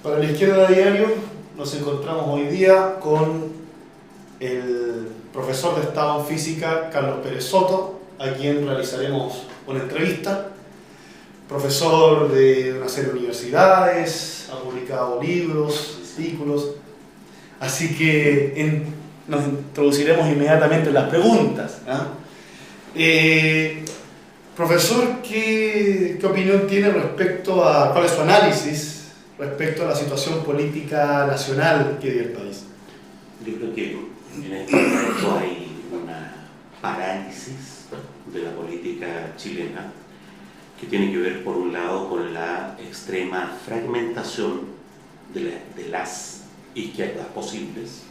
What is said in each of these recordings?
Para la izquierda diario nos encontramos hoy día con el profesor de Estado en Física, Carlos Pérez Soto, a quien realizaremos una entrevista. Profesor de una serie de universidades, ha publicado libros, artículos, así que nos introduciremos inmediatamente en las preguntas, ¿no? Profesor, ¿qué opinión tiene respecto a, cuál es su análisis respecto a la situación política nacional que vive el país? Yo creo que en este momento hay una parálisis de la política chilena que tiene que ver, por un lado, con la extrema fragmentación de las izquierdas posibles,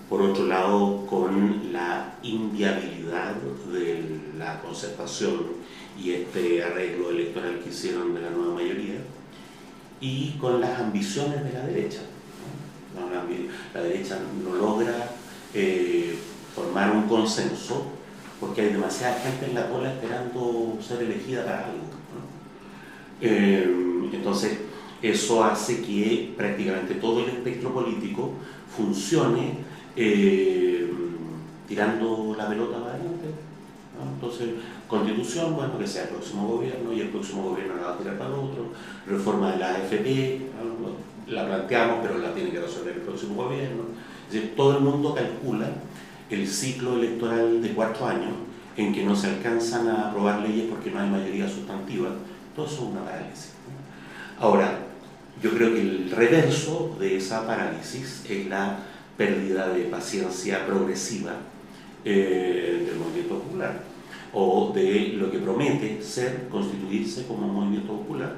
por otro lado, con la inviabilidad de la concertación y este arreglo electoral que hicieron de la nueva mayoría, y con las ambiciones de la derecha, ¿no? La derecha no logra formar un consenso porque hay demasiada gente en la cola esperando ser elegida para algo, ¿no? Entonces, eso hace que prácticamente todo el espectro político funcione tirando la pelota para adelante, ¿no? Entonces, constitución, bueno, que sea el próximo gobierno, y el próximo gobierno la va a tirar para el otro. Reforma de la AFP, ¿no? La planteamos, pero la tiene que resolver el próximo gobierno. Es decir, todo el mundo calcula el ciclo electoral de 4 años en que no se alcanzan a aprobar leyes porque no hay mayoría sustantiva. Todo eso es una parálisis, ¿no? Ahora, yo creo que el reverso de esa parálisis es la pérdida de paciencia progresiva del movimiento popular, o de lo que promete ser, constituirse como un movimiento popular.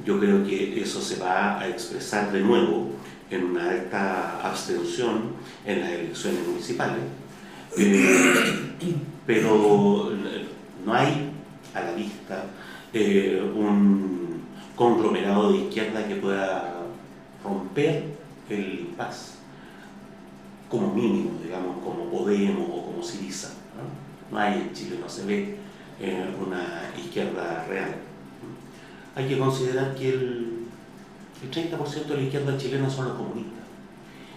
Yo creo que eso se va a expresar de nuevo en una alta abstención en las elecciones municipales, pero no hay a la vista un conglomerado de izquierda que pueda romper el impasse, como mínimo, digamos, como Podemos o como Syriza, ¿no? No hay en Chile, no se ve una izquierda real, ¿no? Hay que considerar que el 30% de la izquierda chilena son los comunistas,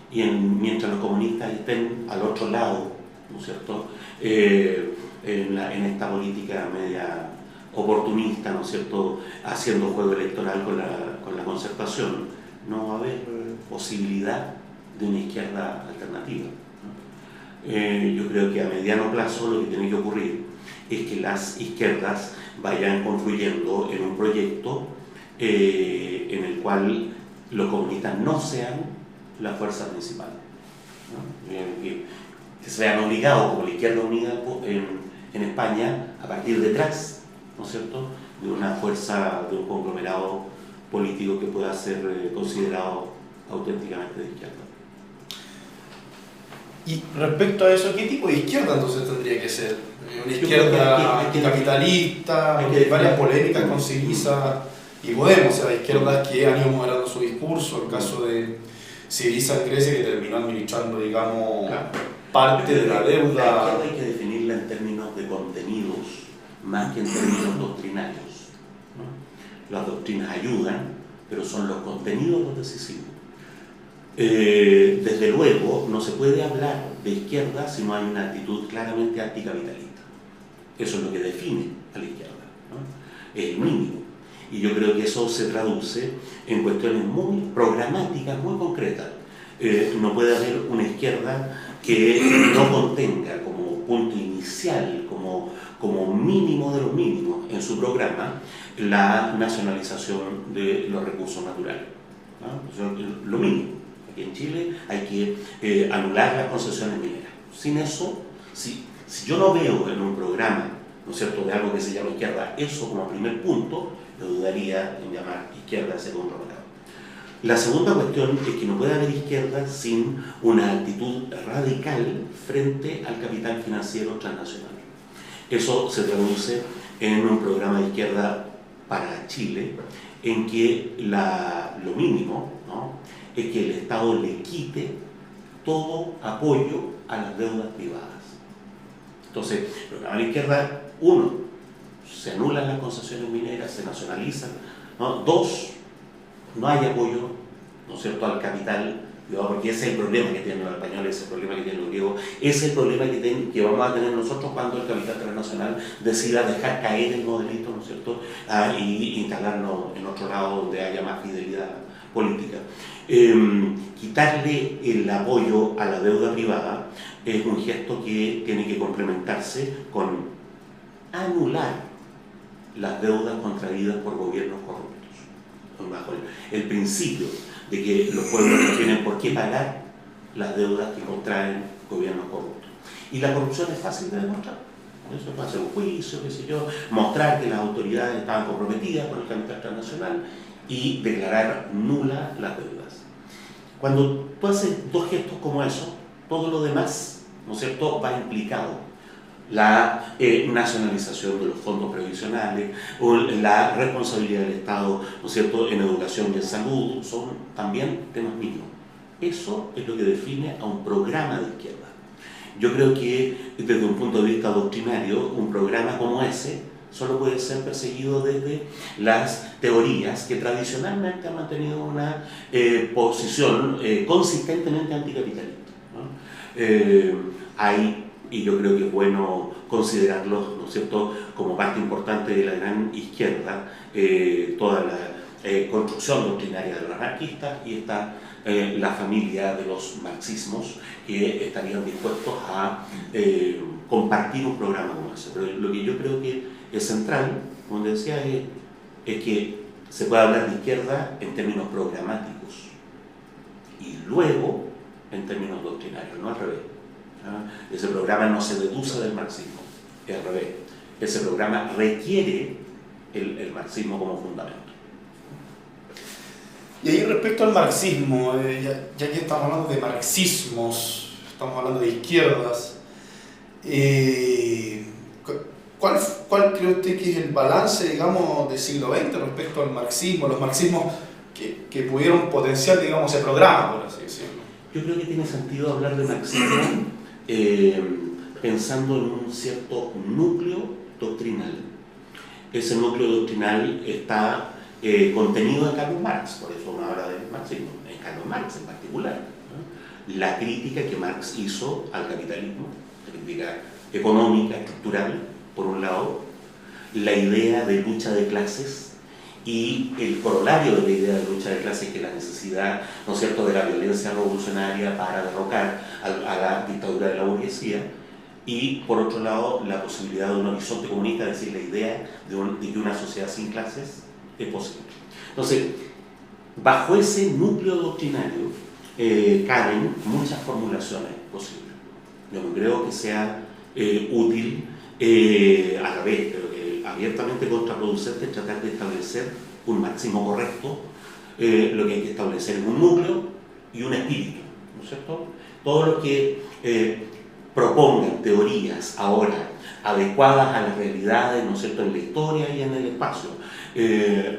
y mientras los comunistas estén al otro lado, ¿no es cierto?, en esta política media oportunista, ¿no es cierto?, haciendo juego electoral con la concertación, no va a haber posibilidad de una izquierda alternativa, ¿no? Yo creo que a mediano plazo lo que tiene que ocurrir es que las izquierdas vayan confluyendo en un proyecto en el cual los comunistas no sean la fuerza principal, ¿no? Que se vean obligados, como la Izquierda Unida en España, a partir detrás, ¿no es cierto?, de una fuerza, de un conglomerado político que pueda ser considerado auténticamente de izquierda. Y respecto a eso, ¿qué tipo de izquierda entonces tendría que ser? ¿Una izquierda anticapitalista? Hay varias polémicas con Syriza y Podemos, o sea, izquierdas que han ido moderando su discurso. El caso de Syriza en Grecia, que terminó administrando, digamos, claro, parte de la deuda. La izquierda hay que definirla en términos de contenidos más que en términos doctrinarios, ¿no? Las doctrinas ayudan, pero son los contenidos los decisivos. Desde luego, no se puede hablar de izquierda si no hay una actitud claramente anticapitalista. Eso es lo que define a la izquierda, ¿no? Es el mínimo. Y yo creo que eso se traduce en cuestiones muy programáticas, muy concretas. No puede haber una izquierda que no contenga como punto inicial, como mínimo de los mínimos en su programa, la nacionalización de los recursos naturales, ¿no? Eso es lo mínimo. Aquí en Chile hay que anular las concesiones mineras. Sin eso, si yo no veo en un programa, ¿no es cierto?, de algo que se llama izquierda, eso como primer punto, yo dudaría en llamar izquierda a ese conglomerado. La segunda cuestión es que no puede haber izquierda sin una actitud radical frente al capital financiero transnacional. Eso se traduce en un programa de izquierda para Chile, en que lo mínimo, ¿no?, es que el Estado le quite todo apoyo a las deudas privadas. Entonces, el programa de la izquierda, uno, se anulan las concesiones mineras, se nacionalizan, ¿no? Dos, no hay apoyo, ¿no es cierto?, al capital, ¿no? Porque ese es el problema que tienen los españoles, ese es el problema que tienen los griegos, ese es el problema que vamos a tener nosotros cuando el capital transnacional decida dejar caer el modelito, ¿no es cierto?, y instalarnos en otro lado donde haya más fidelidad política. Quitarle el apoyo a la deuda privada es un gesto que tiene que complementarse con anular las deudas contraídas por gobiernos corruptos, bajo el principio de que los pueblos no tienen por qué pagar las deudas que contraen gobiernos corruptos. Y la corrupción es fácil de demostrar. Eso es hacer un juicio, qué sé yo, mostrar que las autoridades estaban comprometidas con el capital transnacional y declarar nulas las deudas. Cuando tú haces dos gestos como eso, todo lo demás, ¿no es cierto?, va implicado. La nacionalización de los fondos previsionales o la responsabilidad del Estado, ¿no es cierto?, en educación y en salud, son también temas mínimos. Eso es lo que define a un programa de izquierda. Yo creo que desde un punto de vista doctrinario, un programa como ese solo puede ser perseguido desde las teorías que tradicionalmente han mantenido una posición consistentemente anticapitalista, ¿no? Y yo creo que es bueno considerarlos, ¿no es cierto?, como parte importante de la gran izquierda, toda la construcción doctrinaria de los anarquistas, y está la familia de los marxismos que estarían dispuestos a compartir un programa como ese. Pero lo que yo creo que es central, como decía, es que se puede hablar de izquierda en términos programáticos y luego en términos doctrinarios, no al revés. Ese programa no se deduce del marxismo, es al revés. Ese programa requiere el marxismo como fundamento. Y ahí respecto al marxismo, ya que estamos hablando de marxismos, estamos hablando de izquierdas, ¿cuál cree usted que es el balance, digamos, del siglo XX respecto al marxismo, los marxismos que pudieron potenciar, digamos, ese programa, por así decirlo? Yo creo que tiene sentido hablar de marxismo pensando en un cierto núcleo doctrinal. Ese núcleo doctrinal está contenido en Karl Marx, por eso uno habla de marxismo, en Karl Marx en particular, ¿no? La crítica que Marx hizo al capitalismo, la crítica económica, estructural, por un lado, la idea de lucha de clases y el corolario de la idea de lucha de clases, que es la necesidad, ¿no es cierto?, de la violencia revolucionaria para derrocar a la dictadura de la burguesía, y por otro lado la posibilidad de un horizonte comunista, es decir, la idea de que una sociedad sin clases es posible. Entonces, bajo ese núcleo doctrinario caben muchas formulaciones posibles. Yo no creo que sea útil, al revés, creo que abiertamente contraproducente tratar de establecer un marxismo correcto. Lo que hay que establecer es un núcleo y un espíritu, ¿no es cierto? Todos los que propongan teorías ahora adecuadas a las realidades, ¿no es cierto?, en la historia y en el espacio,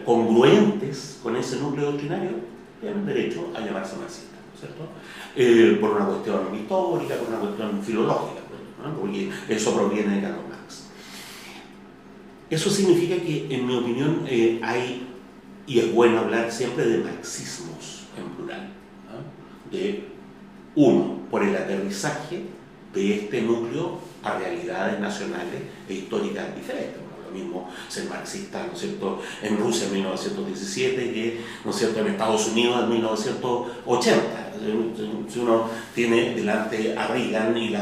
congruentes con ese núcleo doctrinario, tienen derecho a llamarse marxistas, ¿no es cierto?, por una cuestión histórica, por una cuestión filológica, ¿no?, porque eso proviene de Karl Marx. Eso significa que, en mi opinión, hay, y es bueno hablar siempre de marxismos en plural, ¿no?, de uno, por el aterrizaje de este núcleo a realidades nacionales e históricas diferentes. Lo mismo ser marxista, ¿no es cierto?, en Rusia en 1917 que, ¿no es cierto?, en Estados Unidos en 1980. Si uno tiene delante a Reagan y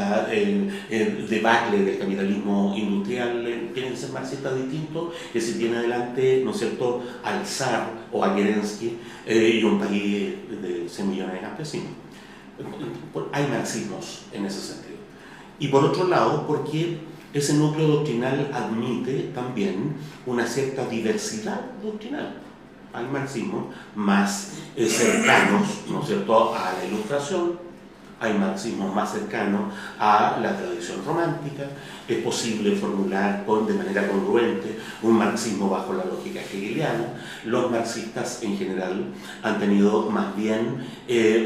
el debacle del capitalismo industrial, tiene que ser marxista distinto que si tiene delante, ¿no es cierto?, al zar o a Kerensky y un país de 100 millones de campesinos. Hay marxismos en ese sentido. Y por otro lado, porque ese núcleo doctrinal admite también una cierta diversidad doctrinal. Hay marxismos más cercanos, ¿no es cierto?, a la Ilustración, hay marxismos más cercanos a la tradición romántica. Es posible formular de manera congruente un marxismo bajo la lógica hegeliana. Los marxistas en general han tenido más bien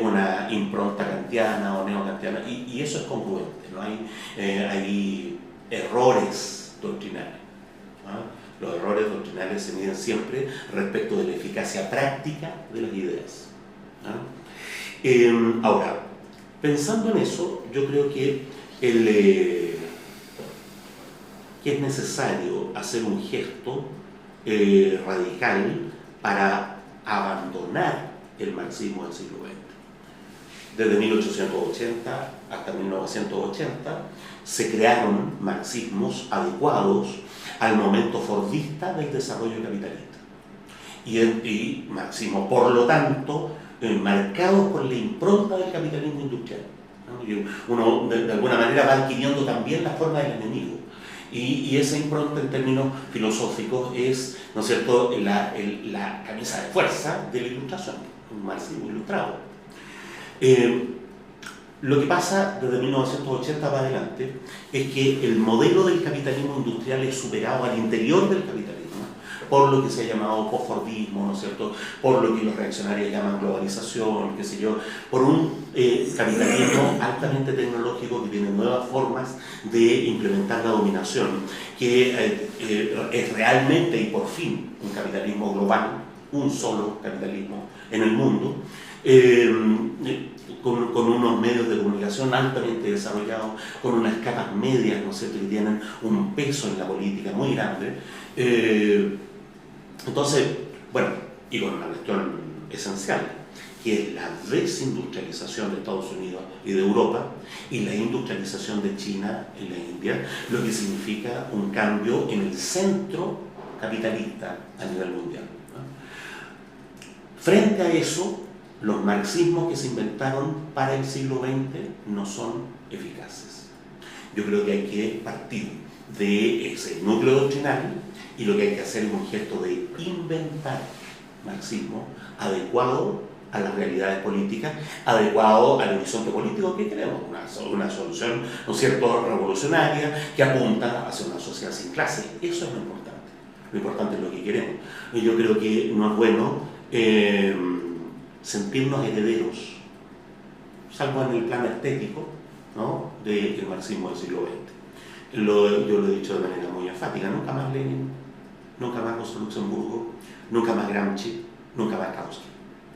una impronta kantiana o neokantiana, y eso es congruente, no hay errores doctrinales, ¿no? Los errores errores doctrinales se miden siempre respecto de la eficacia práctica de las ideas. Ahora, pensando en eso, yo creo que es necesario hacer un gesto radical para abandonar el marxismo del siglo XX. Desde 1880 hasta 1980 se crearon marxismos adecuados al momento fordista del desarrollo capitalista. Y marxismo, por lo tanto, marcados por la impronta del capitalismo industrial, ¿no? Y uno de alguna manera va adquiriendo también la forma del enemigo. Y esa impronta en términos filosóficos es, ¿no es cierto?, la camisa de fuerza de la ilustración, un marxismo ilustrado. Lo que pasa desde 1980 para adelante es que el modelo del capitalismo industrial es superado al interior del capitalismo por lo que se ha llamado postfordismo, ¿no es cierto?, por lo que los reaccionarios llaman globalización, qué sé yo, por un capitalismo altamente tecnológico que tiene nuevas formas de implementar la dominación, que es realmente y por fin un capitalismo global, un solo capitalismo en el mundo, con unos medios de comunicación altamente desarrollados, con unas capas medias, ¿no es cierto?, que tienen un peso en la política muy grande. Entonces, bueno, y con una cuestión esencial, que es la desindustrialización de Estados Unidos y de Europa y la industrialización de China y la India, lo que significa un cambio en el centro capitalista a nivel mundial, ¿no? Frente a eso, los marxismos que se inventaron para el siglo XX no son eficaces. Yo creo que hay que partir de ese núcleo doctrinal y lo que hay que hacer es un gesto de inventar marxismo adecuado a las realidades políticas, adecuado al horizonte político que queremos, una solución, ¿no es cierto?, revolucionaria que apunta hacia una sociedad sin clase. Eso es lo importante. Lo importante es lo que queremos. Y yo creo que no es bueno sentirnos herederos, salvo en el plano estético, ¿no?, del marxismo del siglo XX. Yo lo he dicho de manera muy enfática: nunca más Lenin, nunca más Rosa Luxemburgo, nunca más Gramsci, nunca más Kautsky.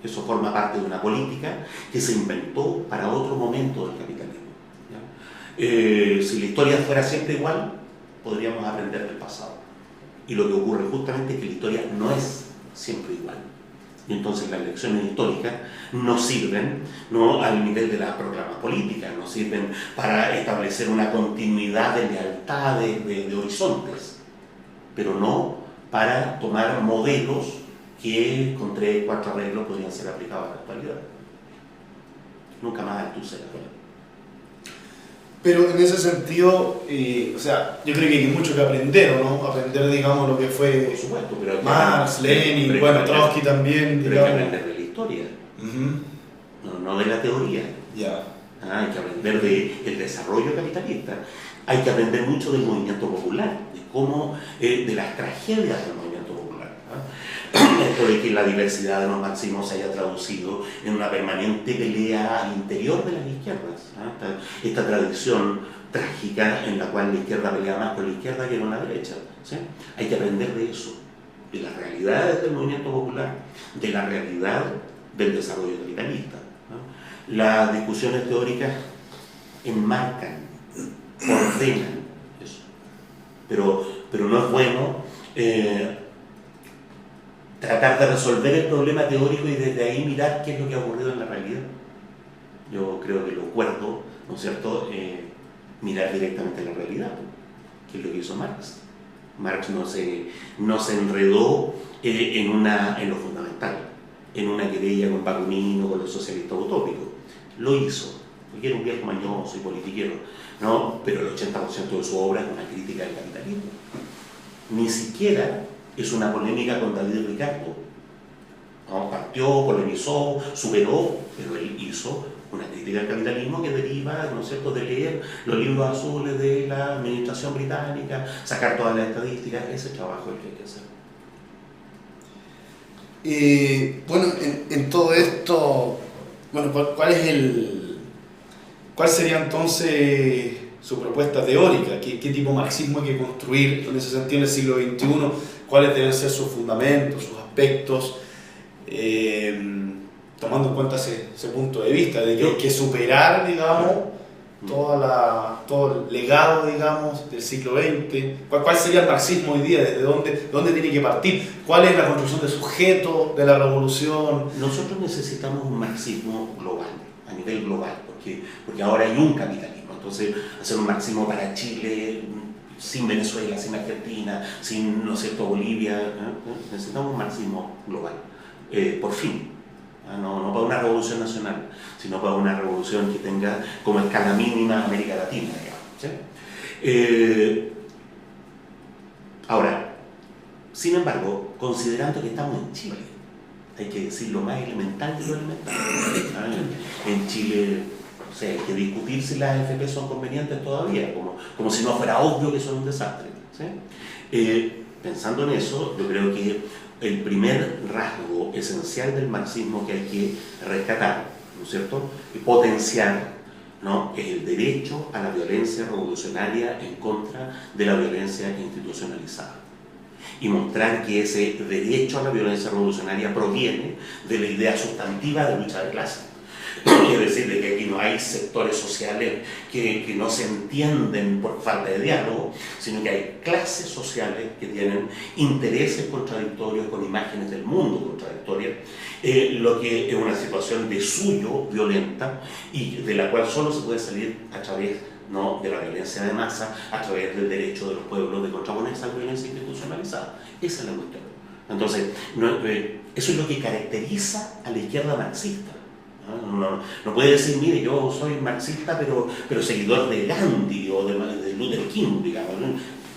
Eso forma parte de una política que se inventó para otro momento del capitalismo, ¿ya? Si la historia fuera siempre igual, podríamos aprender del pasado. Y lo que ocurre justamente es que la historia no es siempre igual. Y entonces las lecciones históricas no sirven, ¿no?, al nivel de las proclamas políticas, no sirven para establecer una continuidad de lealtad, de horizontes, pero no para tomar modelos que con 3 o 4 arreglos podrían ser aplicados a la actualidad. Nunca más Althusser. Pero en ese sentido, o sea, yo creo que hay mucho que aprender, ¿no? Aprender, digamos, lo que fue, por supuesto, pero Marx, Lenin, bueno, Trotsky también, pero digamos. hay que aprender de la historia, no de la teoría. Yeah. Hay que aprender del desarrollo capitalista, hay que aprender mucho del movimiento popular, de cómo, de las tragedias del movimiento popular, ¿no? Esto de que la diversidad de los marxismos se haya traducido en una permanente pelea al interior de las izquierdas, ¿no? Esta tradición trágica en la cual la izquierda pelea más con la izquierda que con la derecha, ¿sí? Hay que aprender de eso, de las realidades del movimiento popular, de la realidad del desarrollo capitalista, ¿no? Las discusiones teóricas enmarcan, ordenan eso, pero no es bueno tratar de resolver el problema teórico y desde ahí mirar qué es lo que ha ocurrido en la realidad. Yo creo que lo cuerdo, ¿no es cierto?, mirar directamente la realidad, que es lo que hizo Marx. Marx no se enredó en lo fundamental, en una querella con Bakunin, con los socialistas utópicos. Lo hizo, porque era un viejo mañoso y politiquero, ¿no? Pero el 80% de su obra es una crítica del capitalismo. Ni siquiera es una polémica con David Ricardo, ¿no? Partió, polemizó, superó, pero él hizo una crítica al capitalismo que deriva, ¿no es cierto?, de leer los libros azules de la administración británica, sacar todas las estadísticas. Ese trabajo es el que hay que hacer. Bueno, en todo esto, bueno, ¿cuál sería entonces su propuesta teórica? ¿Qué tipo de marxismo hay que construir en ese sentido en el siglo XXI? cuáles deben ser sus fundamentos, sus aspectos, tomando en cuenta ese punto de vista, de que hay que superar, digamos, todo el legado, digamos, del siglo XX. ¿Cuál sería el marxismo hoy día? ¿Desde dónde tiene que partir? ¿Cuál es la construcción de sujeto de la revolución? Nosotros necesitamos un marxismo global, a nivel global, porque ahora hay un capitalismo. Entonces, hacer un marxismo para Chile, sin Venezuela, sin Argentina, sin, ¿no es cierto?, Bolivia, necesitamos un marxismo global, por fin. No para una revolución nacional, sino para una revolución que tenga como escala mínima América Latina, digamos, ¿sí? Ahora, sin embargo, considerando que estamos en Chile, hay que decir lo más elemental de lo elemental. En Chile, o sea, hay que discutir si las AFP son convenientes todavía, como si no fuera obvio que son un desastre, ¿sí? Pensando en eso, yo creo que el primer rasgo esencial del marxismo que hay que rescatar, ¿no es cierto?, y potenciar, ¿no?, es el derecho a la violencia revolucionaria en contra de la violencia institucionalizada. Y mostrar que ese derecho a la violencia revolucionaria proviene de la idea sustantiva de lucha de clase. Es decir, de que aquí no hay sectores sociales que no se entienden por falta de diálogo, sino que hay clases sociales que tienen intereses contradictorios con imágenes del mundo contradictorias, lo que es una situación de suyo violenta y de la cual solo se puede salir a través, ¿no?, de la violencia de masa, a través del derecho de los pueblos de contraponer esa violencia institucionalizada. Esa es la cuestión. Entonces, eso es lo que caracteriza a la izquierda marxista. No puede decir, mire, yo soy marxista, pero seguidor de Gandhi o de Luther King, digamos.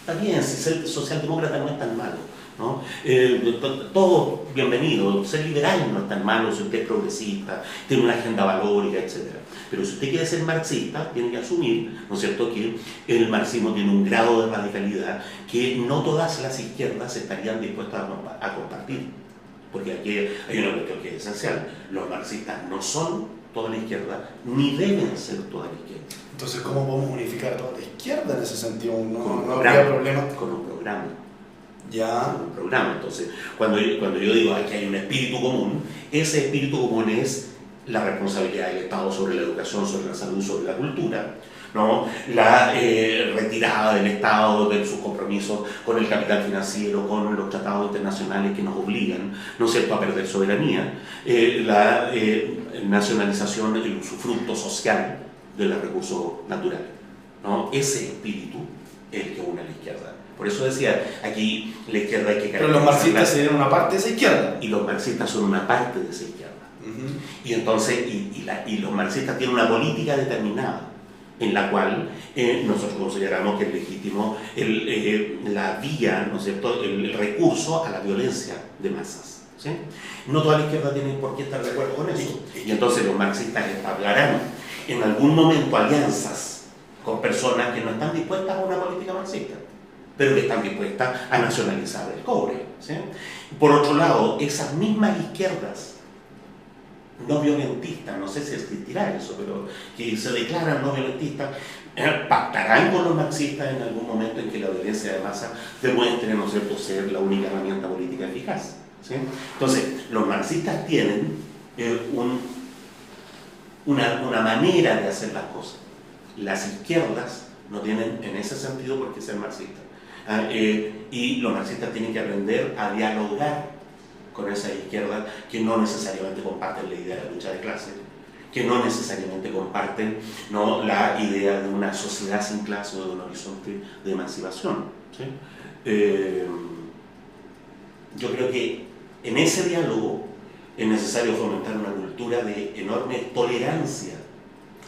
Está bien, si ser socialdemócrata no es tan malo, ¿no? Todo bienvenido, ser liberal no es tan malo si usted es progresista, tiene una agenda valórica, etc. Pero si usted quiere ser marxista, tiene que asumir, ¿no es cierto?, que el marxismo tiene un grado de radicalidad que no todas las izquierdas estarían dispuestas a compartir. Porque aquí hay una cuestión que es esencial. Los marxistas no son toda la izquierda, ni deben ser toda la izquierda. Entonces, ¿cómo podemos unificar a toda la izquierda en ese sentido? No habría problema. Con un programa. Ya. Con un programa. Entonces, cuando yo digo que hay un espíritu común, ese espíritu común es la responsabilidad del Estado sobre la educación, sobre la salud, sobre la cultura, ¿no? La retirada del Estado de sus compromisos con el capital financiero, con los tratados internacionales que nos obligan, ¿no es cierto?, a perder soberanía, la nacionalización, el usufructo social de los recursos naturales, ¿no? Ese espíritu es el que une a la izquierda. Por eso decía, aquí la izquierda hay que caracterizarla. Pero los marxistas serían una parte de esa izquierda. Y los marxistas son una parte de esa izquierda. Y entonces, y los marxistas tienen una política determinada, en la cual nosotros consideramos que es legítimo la vía, ¿no es cierto?, el recurso a la violencia de masas, ¿sí? No toda la izquierda tiene por qué estar de acuerdo con eso. Y entonces los marxistas hablarán en algún momento alianzas con personas que no están dispuestas a una política marxista, pero que están dispuestas a nacionalizar el cobre, ¿sí? Por otro lado, esas mismas izquierdas no violentistas, no sé si existirá eso, pero que se declaran no violentistas, pactarán con los marxistas en algún momento en que la violencia de masa demuestre, ¿no es cierto?, ser la única herramienta política eficaz, ¿sí? Entonces, los marxistas tienen una manera de hacer las cosas. Las izquierdas no tienen en ese sentido por qué ser marxistas. Y los marxistas tienen que aprender a dialogar con esa izquierda que no necesariamente comparten la idea de la lucha de clases, que no necesariamente comparten, ¿no?, la idea de una sociedad sin clase o de un horizonte de emancipación, ¿sí? Yo creo que en ese diálogo es necesario fomentar una cultura de enorme tolerancia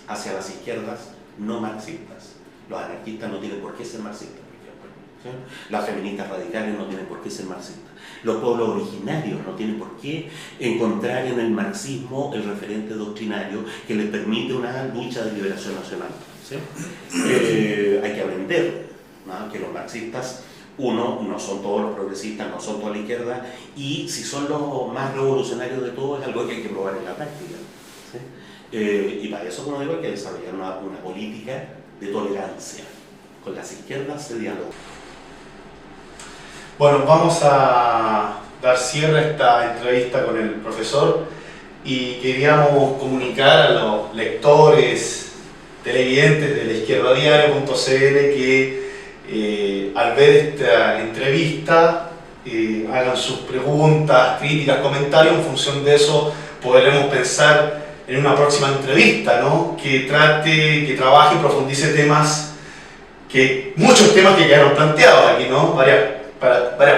hacia las izquierdas no marxistas. Los anarquistas no tienen por qué ser marxistas, por ejemplo, ¿sí? Las feministas radicales no tienen por qué ser marxistas. Los pueblos originarios no tienen por qué encontrar en el marxismo el referente doctrinario que les permite una lucha de liberación nacional, ¿sí? Hay que aprender, ¿no?, que los marxistas, no son todos los progresistas, no son toda la izquierda, y si son los más revolucionarios de todos es algo que hay que probar en la práctica, ¿sí? Y para eso, como digo, hay que desarrollar una política de tolerancia. Con las izquierdas se dialoga. Bueno, vamos a dar cierre a esta entrevista con el profesor y queríamos comunicar a los lectores, televidentes de laizquierdadiario.cl que al ver esta entrevista hagan sus preguntas, críticas, comentarios. En función de eso podremos pensar en una próxima entrevista, ¿no? Que trabaje y profundice muchos temas que quedaron planteados aquí, ¿no? Varias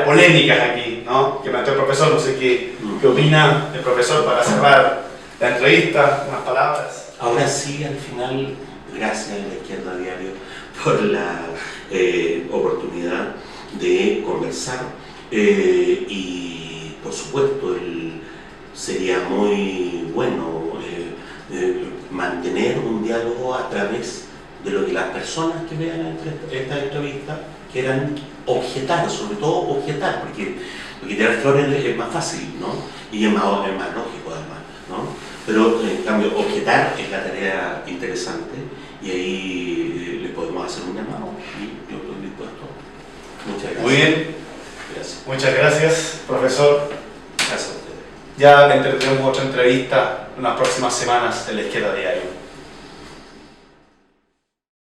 polémicas aquí, ¿no? Que planteó el profesor. No sé qué opina el profesor para cerrar la entrevista, unas palabras. Ahora sí, al final, gracias a La Izquierda Diario por la oportunidad de conversar y por supuesto sería muy bueno mantener un diálogo a través de lo que las personas que vean esta entrevista quieran objetar, sobre todo objetar, porque tirar flores es más fácil, ¿no? Y es más lógico además, ¿no? Pero en cambio objetar es la tarea interesante y ahí le podemos hacer un llamado y yo estoy dispuesto. Muchas gracias. Muy bien. Gracias. Muchas gracias, profesor. Gracias a ustedes. Ya tendremos otra entrevista en las próximas semanas en La Izquierda Diario.